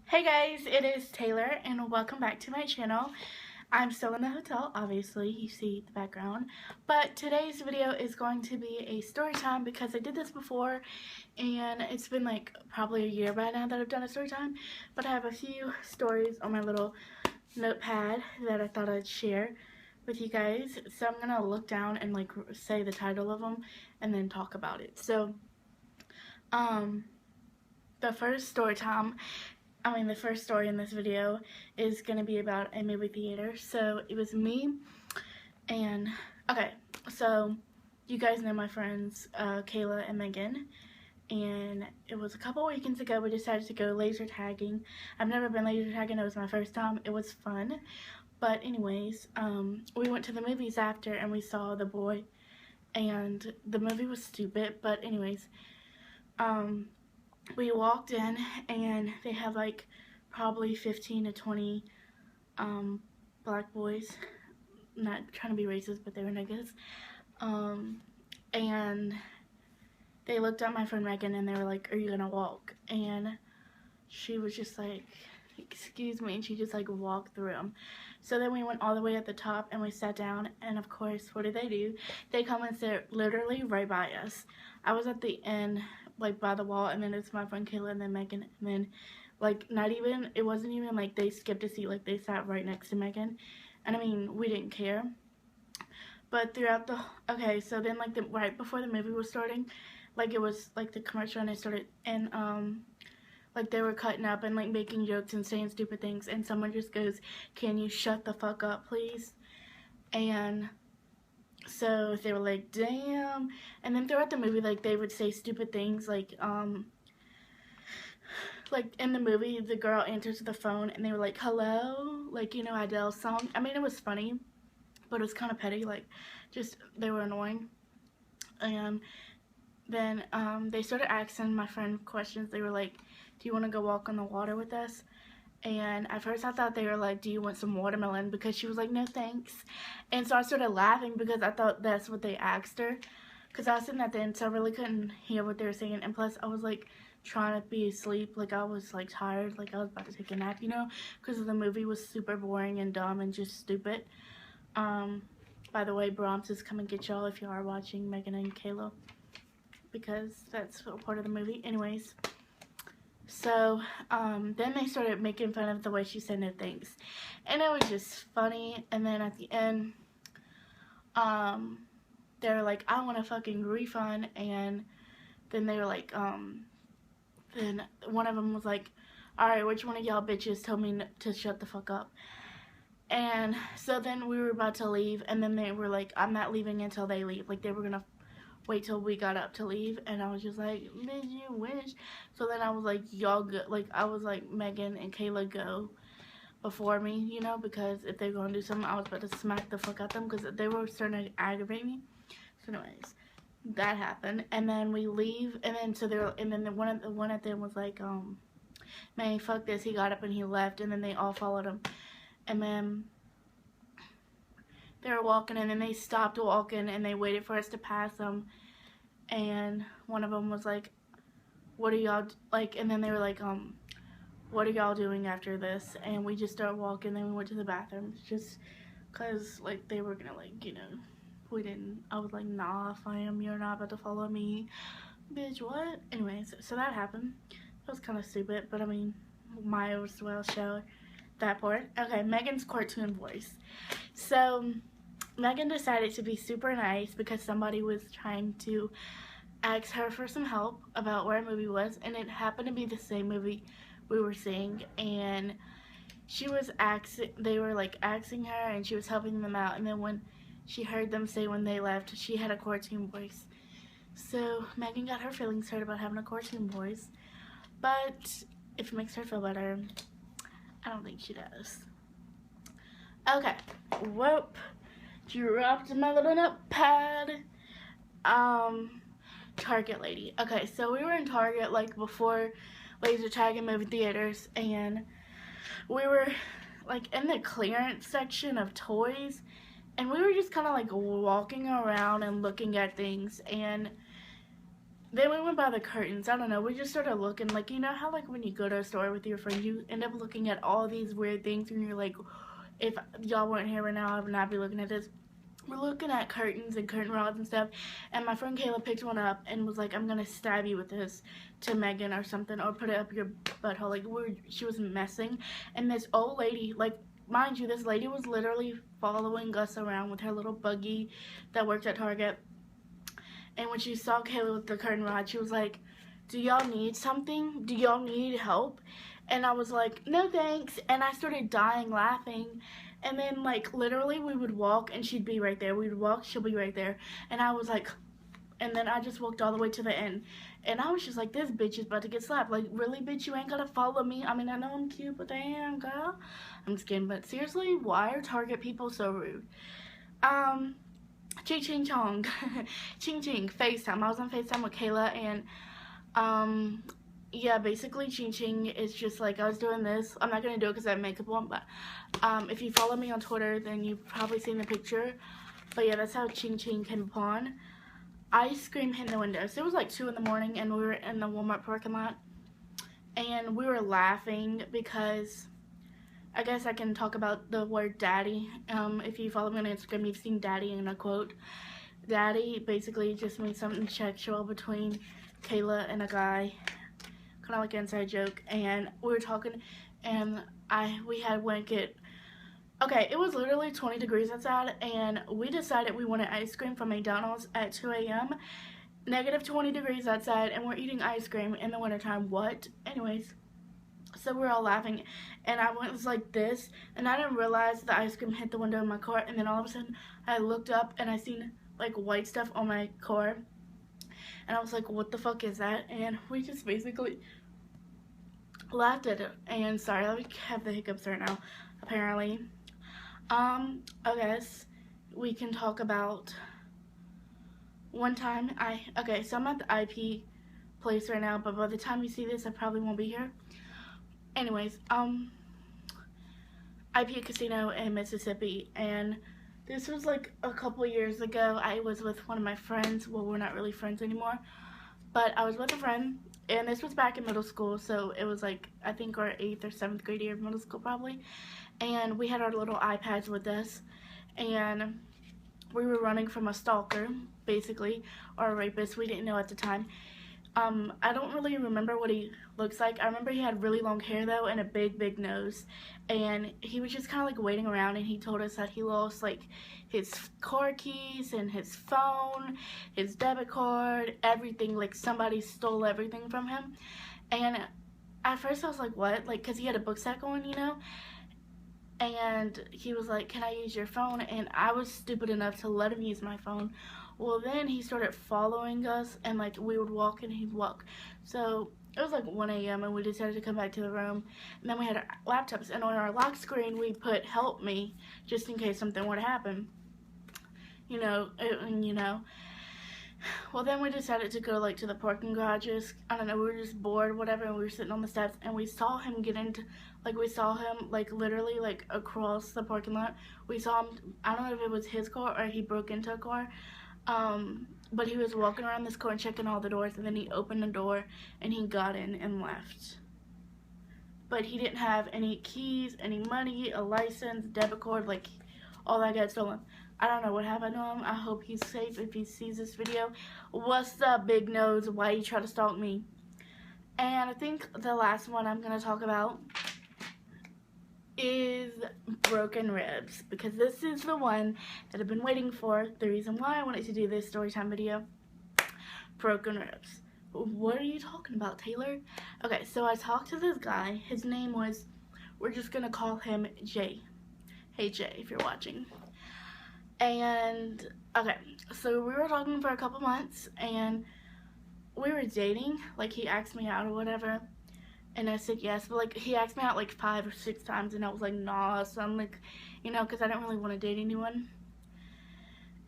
Hey guys, it is Taylor and welcome back to my channel. I'm still in the hotel, obviously, you see the background. But today's video is going to be a story time because I did this before and it's been like probably a year by now that I've done a story time. But I have a few stories on my little notepad that I thought I'd share with you guys. So I'm going to look down and like say the title of them and then talk about it. So, the first story time, the first story in this video is going to be about a movie theater. So it was me and, okay, so you guys know my friends Kayla and Megan, and it was a couple weekends ago we decided to go laser tagging. I've never been laser tagging, it was my first time. It was fun, but anyways, we went to the movies after and we saw The Boy, and the movie was stupid, but anyways, we walked in and they had like probably 15 to 20 black boys, not trying to be racist, but they were niggas, and they looked at my friend Megan and they were like, "Are you gonna walk?" And she was just like, "Excuse me," and she just like walked through them. So then we went all the way at the top and we sat down, and of course, what do? They come and sit literally right by us. I was at the end, like by the wall, and then it's my friend Kayla and then Megan, and then like it wasn't even like they skipped a seat, like they sat right next to Megan, and I mean, we didn't care. But throughout the, okay, so then like right before the movie was starting, like it was like the commercial and it started, and like they were cutting up and like making jokes and saying stupid things, and someone just goes, "Can you shut the fuck up, please?" And so they were like, "Damn." And then throughout the movie, like they would say stupid things, like in the movie the girl answers the phone and they were like, "Hello," like, you know, Adele's song. I mean, it was funny, but it was kind of petty, like just they were annoying. And then they started asking my friend questions. They were like, "Do you want to go walk on the water with us?" And at first I thought they were like, "Do you want some watermelon?" Because she was like, "No thanks." And so I started laughing because I thought that's what they asked her, because I was sitting at the end, so I really couldn't hear what they were saying. And plus I was like trying to be asleep, like I was like tired, like I was about to take a nap, you know, because the movie was super boring and dumb and just stupid. By the way, Brahms is coming to get y'all if you are watching, Megan and Kayla, because that's a part of the movie. Anyways, so then they started making fun of the way she said no thanks, and it was just funny. And then at the end, they were like, "I want a fucking refund." And then they were like, then one of them was like, "Alright, which one of y'all bitches told me to shut the fuck up?" And so then we were about to leave, and then they were like, "I'm not leaving until they leave." Like they were gonna wait till we got up to leave, and I was just like, "Bitch, you wish." So then I was like, "Y'all go," like I was like, "Megan and Kayla go before me," you know, because if they're gonna do something, I was about to smack the fuck out them because they were starting to aggravate me. So anyways, that happened, and then we leave, and then so they're, and then the one at them was like, "Man, fuck this." He got up and he left, and then they all followed him, and then they were walking, and then they stopped walking and they waited for us to pass them. And one of them was like, "What are y'all," like, and then they were like, "What are y'all doing after this?" And we just started walking, then we went to the bathroom, just because, like, they were gonna, like, you know, we didn't, I was like, "Nah, fam, you're not about to follow me." Bitch, what? Anyways, so that happened. It was kind of stupid, but I mean, might as well show that part. Okay, Megan's cartoon voice. So Megan decided to be super nice because somebody was trying to ask her for some help about where a movie was, and it happened to be the same movie we were seeing, and she was they were like asking her, and she was helping them out, and then when she heard them say when they left, she had a cartoon voice. So Megan got her feelings hurt about having a cartoon voice, but if it makes her feel better, I don't think she does. Okay, whoop, dropped my little notepad. Target lady. Okay, so we were in Target like before laser tag in movie theaters, and we were like in the clearance section of toys, and we were just kind of like walking around and looking at things, and then we went by the curtains. I don't know. We just started looking, like, you know how, like, when you go to a store with your friend, you end up looking at all these weird things, and you're like, if y'all weren't here right now, I would not be looking at this. We're looking at curtains and curtain rods and stuff, and my friend Kayla picked one up and was like, I'm gonna stab you with this to Megan or something, or put it up your butthole. Like, she was messing, and this old lady, like, mind you, this lady was literally following us around with her little buggy that worked at Target. And when she saw Kayla with the curtain rod, she was like, do y'all need something? Do y'all need help? And I was like, no thanks. And I started dying laughing. And then, like, literally we would walk and she'd be right there. We would walk, she'll be right there. And I was like, and then I just walked all the way to the end. And I was just like, this bitch is about to get slapped. Like, really, bitch, you ain't gotta follow me. I mean, I know I'm cute, but damn, girl. I'm just kidding. But seriously, why are Target people so rude? Ching ching chong. Ching ching. FaceTime. I was on FaceTime with Kayla, and yeah, basically ching ching is just like, I was doing this. I'm not gonna do it because I have makeup on, but if you follow me on Twitter, then you've probably seen the picture. But yeah, that's how ching ching came upon. Ice cream hit the window. So it was like 2 in the morning, and we were in the Walmart parking lot, and we were laughing because I guess I can talk about the word daddy. If you follow me on Instagram, you've seen daddy in a quote. Daddy basically just means something sexual between Kayla and a guy, kind of like an inside joke. And we were talking, and we had blanket. Okay, it was literally 20 degrees outside, and we decided we wanted ice cream from McDonald's at 2 a.m. Negative 20 degrees outside, and we're eating ice cream in the wintertime. What? Anyways. So we're all laughing, and I was like this, and I didn't realize the ice cream hit the window of my car, and then all of a sudden I looked up and I seen like white stuff on my car, and I was like, what the fuck is that? And we just basically laughed at it. And sorry, I have the hiccups right now, apparently. I guess we can talk about one time okay, so I'm at the IP place right now, but by the time you see this, I probably won't be here. Anyways, IP Casino in Mississippi, and this was like a couple years ago. I was with one of my friends. Well, we're not really friends anymore, but I was with a friend, and this was back in middle school, so it was like, I think our 8th or 7th grade year of middle school probably, and we had our little iPads with us, and we were running from a stalker, basically, or a rapist. We didn't know at the time. I don't really remember what he looks like. I remember he had really long hair though, and a big nose, and he was just kind of like waiting around, and he told us that he lost like his car keys and his phone, his debit card, everything. Like somebody stole everything from him. And at first I was like, what? Like, cause he had a book sack on, you know, and he was like, can I use your phone? And I was stupid enough to let him use my phone. Well, then he started following us, and like we would walk and he'd walk. So it was like 1 a.m. and we decided to come back to the room. And then we had our laptops, and on our lock screen we put help me, just in case something were to happen. You know. Well, then we decided to go like to the parking garages. I don't know, we were just bored, whatever, and we were sitting on the steps, and we saw him get into, like, we saw him like literally like across the parking lot. We saw him, I don't know if it was his car or he broke into a car. But he was walking around this car and checking all the doors, and then he opened the door and he got in and left. But he didn't have any keys, any money, a license, debit card, like all that got stolen. I don't know what happened to him. I hope he's safe if he sees this video. What's up, big nose? Why you try to stalk me? And I think the last one I'm gonna talk about is broken ribs, because this is the one that I've been waiting for, the reason why I wanted to do this storytime video. Broken ribs. What are you talking about, Taylor? Okay, so I talked to this guy. His name was, we're just gonna call him Jay. Hey Jay, if you're watching. And okay, so we were talking for a couple months, and we were dating. Like, he asked me out or whatever, and I said yes, but like he asked me out like 5 or 6 times, and I was like, nah. So I'm like, you know, because I didn't really want to date anyone.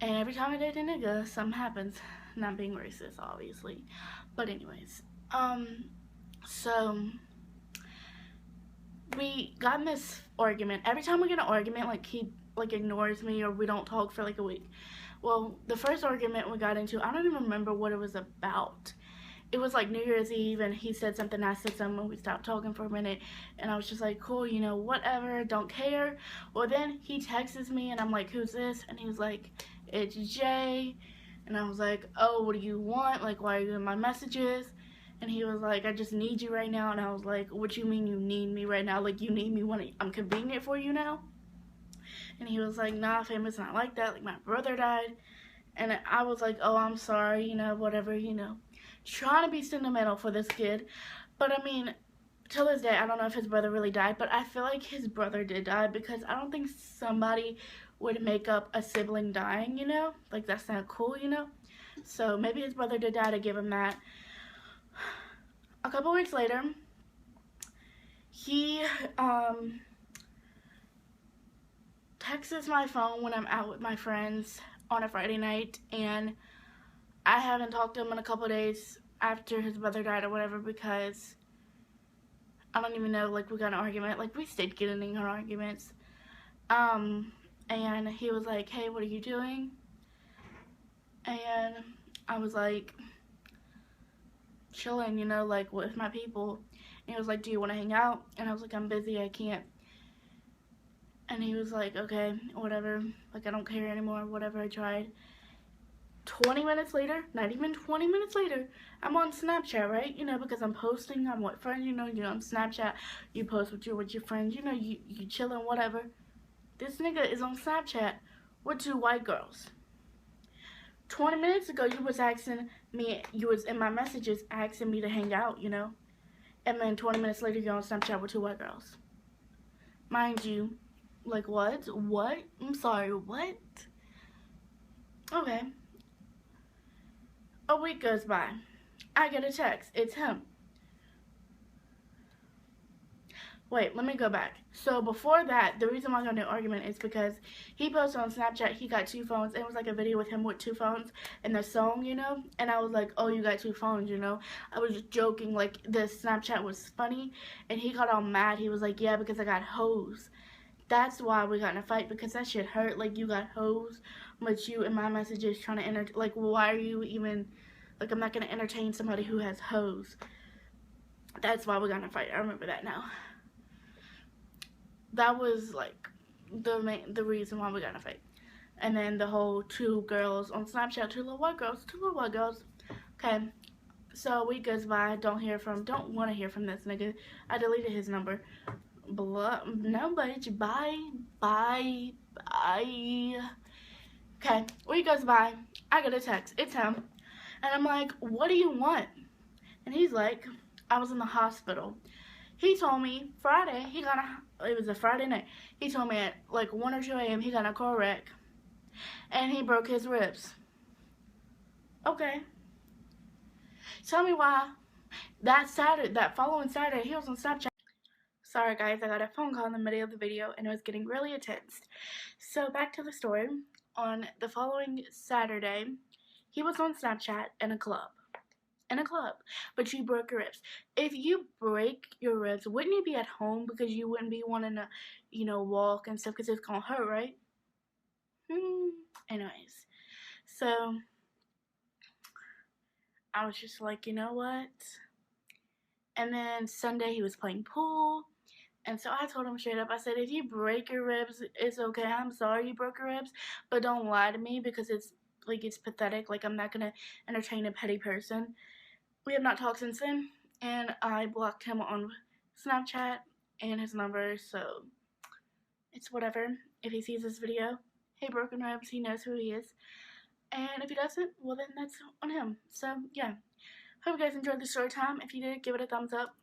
And every time I date a nigga, something happens. Not being racist, obviously, but anyways, so we got in this argument. Every time we get in an argument, like, he like ignores me, or we don't talk for like a week. Well, the first argument we got into, I don't even remember what it was about. it was like New Year's Eve, and he said something, I said something, and we stopped talking for a minute, and I was just like, cool, you know, whatever, don't care. Well, then he texts me, and I'm like, who's this? And he was like, it's Jay. And I was like, oh, what do you want? Like, why are you in my messages? And he was like, I just need you right now. And I was like, what you mean you need me right now? Like, you need me when I'm convenient for you now? And he was like, nah, fam, it's not like that. Like, my brother died. And I was like, oh, I'm sorry, you know, whatever, you know. Trying to be sentimental for this kid. But, I mean, till this day, I don't know if his brother really died. But I feel like his brother did die, because I don't think somebody would make up a sibling dying, you know? Like, that's not cool, you know? So, maybe his brother did die to give him that. A couple weeks later, he, texts my phone when I'm out with my friends on a Friday night, and I haven't talked to him in a couple days after his brother died or whatever, because I don't even know, like, we got an argument. Like, we stayed getting in our arguments. And he was like, hey, what are you doing? And I was like, chilling, you know, like, with my people. And he was like, do you want to hang out? And I was like, I'm busy, I can't. And he was like, okay, whatever, like, I don't care anymore, whatever, I tried. 20 minutes later, not even 20 minutes later, I'm on Snapchat, right? You know, because I'm posting, I'm with friends, you know, on Snapchat, you post with your friends, you know, you chilling, whatever. This nigga is on Snapchat with 2 white girls. 20 minutes ago, you was asking me, you was in my messages asking me to hang out, you know? And then 20 minutes later, you're on Snapchat with 2 white girls. Mind you, like, what? What? I'm sorry, what? Okay. A week goes by. I get a text. It's him. Wait, let me go back. So before that, the reason why I got into an argument is because he posted on Snapchat he got 2 phones. It was like a video with him with 2 phones and the song, you know? And I was like, oh, you got 2 phones, you know? I was just joking, like, the Snapchat was funny. And he got all mad. He was like, yeah, because I got hoes. That's why we got in a fight, because that shit hurt. Like, you got hoes, but you in my messages trying to like, why are you even, like, I'm not going to entertain somebody who has hoes. That's why we got in a fight. I remember that now. That was, like, the reason why we got in a fight. And then the whole 2 girls on Snapchat, 2 little white girls. Okay, so a week goes by, don't want to hear from this nigga. I deleted his number. No, bitch, bye. Okay, week goes by, I get a text, it's him, and I'm like, what do you want? And he's like, I was in the hospital. He told me Friday, it was a Friday night, he told me at like 1 or 2 a.m. he got in a car wreck, and he broke his ribs. Okay. Tell me why that following Saturday, he was on Snapchat. Sorry guys, I got a phone call in the middle of the video and it was getting really intense. So back to the story. On the following Saturday, he was on Snapchat in a club. But you broke your ribs. If you break your ribs, wouldn't you be at home because you wouldn't be wanting to, you know, walk and stuff because it's gonna hurt, right? Anyways, so I was just like, you know what? And then Sunday he was playing pool. And so I told him straight up, I said, if you break your ribs, it's okay. I'm sorry you broke your ribs, but don't lie to me because it's pathetic. Like, I'm not going to entertain a petty person. We have not talked since then, and I blocked him on Snapchat and his number, so it's whatever. If he sees this video, hey, broken ribs, he knows who he is. And if he doesn't, well, then that's on him. So, yeah. Hope you guys enjoyed the story time. If you did, give it a thumbs up.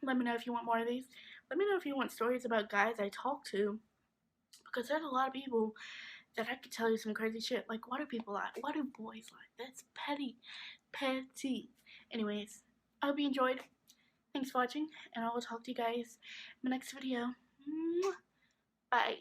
Let me know if you want more of these. Let me know if you want stories about guys I talk to, because there's a lot of people that I could tell you some crazy shit. Like, what do people like? What do boys like? That's petty. Anyways, I hope you enjoyed. Thanks for watching, and I will talk to you guys in my next video. Bye.